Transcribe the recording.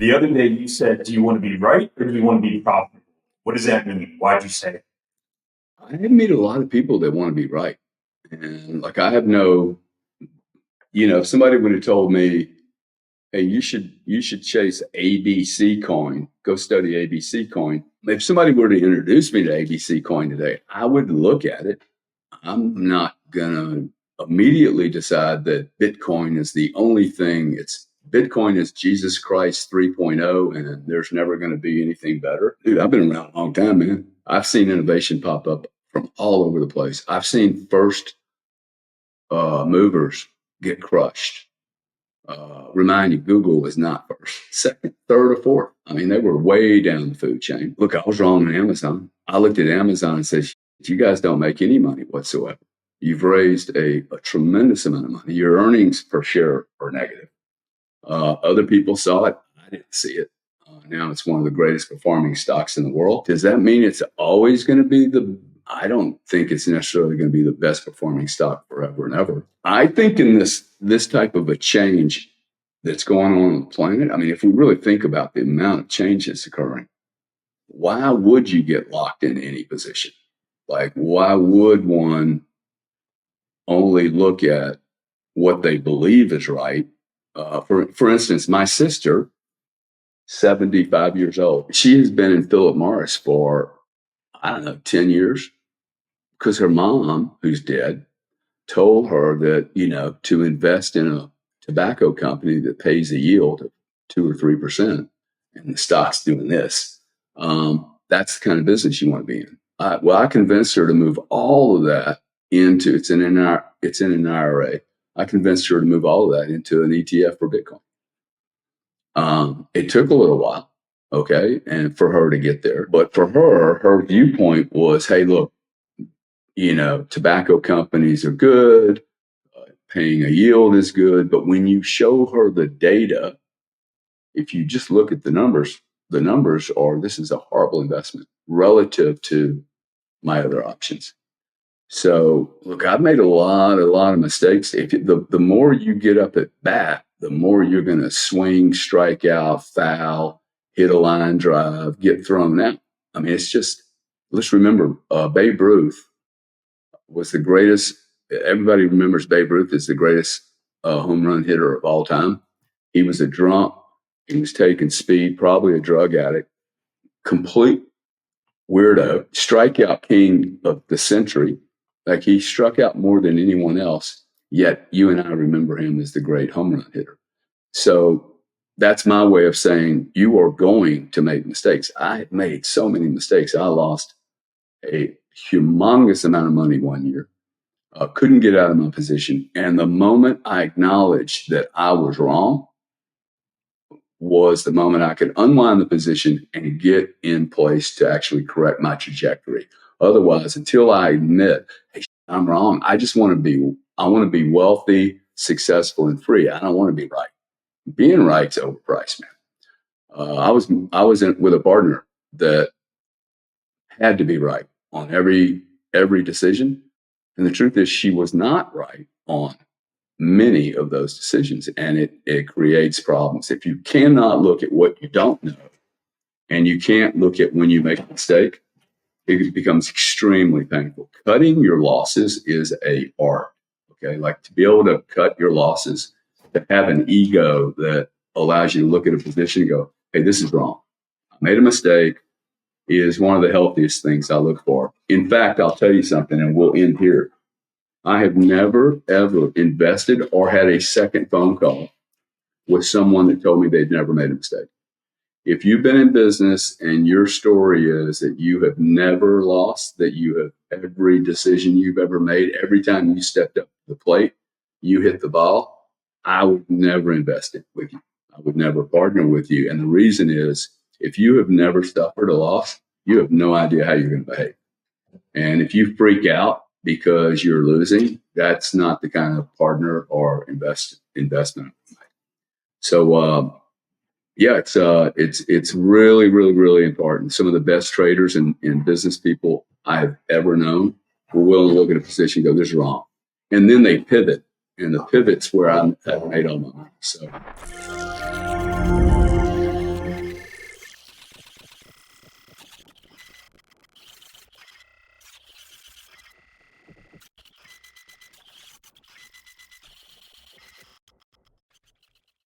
The other day you said, do you want to be right or do you want to be profitable? What does that mean? Why'd you say it? I meet a lot of people that want to be right. And like, I have no, if somebody would have told me, hey, you should chase ABC coin, go study ABC coin. If somebody were to introduce me to ABC coin today, I would look at it. I'm not going to immediately decide that Bitcoin is the only thing. Bitcoin is Jesus Christ 3.0, and there's never going to be anything better. Dude, I've been around a long time, man. I've seen innovation pop up from all over the place. I've seen first movers get crushed. Remind you, Google was not first, second, third, or fourth. I mean, they were way down the food chain. Look, I was wrong on Amazon. I looked at Amazon and said, you guys don't make any money whatsoever. You've raised a tremendous amount of money. Your earnings per share are negative. Other people saw it. I didn't see it. Now it's one of the greatest performing stocks in the world. Does that mean it's always going to be I don't think it's necessarily going to be the best performing stock forever and ever. I think in this type of a change that's going on the planet, I mean, if we really think about the amount of change that's occurring, why would you get locked in any position? Like, why would one only look at what they believe is right? For instance, my sister, 75 years old, she has been in Philip Morris for, 10 years. Because her mom, who's dead, told her that, to invest in a tobacco company that pays a yield of 2 or 3%, and the stock's doing this. That's the kind of business you want to be in. I convinced her to move all of that into, it's in an IRA. I convinced her to move all of that into an ETF for Bitcoin. It took a little while, okay, and for her to get there. But for her viewpoint was, hey, look, tobacco companies are good, paying a yield is good. But when you show her the data, if you just look at the numbers are, this is a horrible investment relative to my other options. So look, I've made a lot of mistakes. The more you get up at bat, the more you're going to swing, strike out, foul, hit a line drive, get thrown out. I mean, it's just, let's remember, Babe Ruth was the greatest. Everybody remembers Babe Ruth as the greatest home run hitter of all time. He was a drunk. He was taking speed, probably a drug addict, complete weirdo, strikeout king of the century. Like, he struck out more than anyone else, yet you and I remember him as the great home run hitter. So that's my way of saying you are going to make mistakes. I made so many mistakes. I lost a humongous amount of money one year. Couldn't get out of my position. And the moment I acknowledged that I was wrong was the moment I could unwind the position and get in place to actually correct my trajectory. Otherwise, until I admit, hey, I'm wrong, I want to be wealthy, successful, and free. I don't want to be right. Being right's overpriced, man. I was with a partner that had to be right on every decision. And the truth is, she was not right on many of those decisions. And it creates problems. If you cannot look at what you don't know, and you can't look at when you make a mistake, it becomes extremely painful. Cutting your losses is an art. Okay. Like, to be able to cut your losses, to have an ego that allows you to look at a position and go, hey, this is wrong. I made a mistake, is one of the healthiest things I look for. In fact, I'll tell you something, and we'll end here. I have never, ever invested or had a second phone call with someone that told me they'd never made a mistake. If you've been in business and your story is that you have never lost, that you have every decision you've ever made, every time you stepped up to the plate, you hit the ball, I would never invest it with you. I would never partner with you. And the reason is, if you have never suffered a loss, you have no idea how you're going to behave. And if you freak out because you're losing, that's not the kind of partner or investment. So, it's really, really, really important. Some of the best traders and business people I've ever known were willing to look at a position and go, this is wrong. And then they pivot. And the pivot's where I've made all my money. So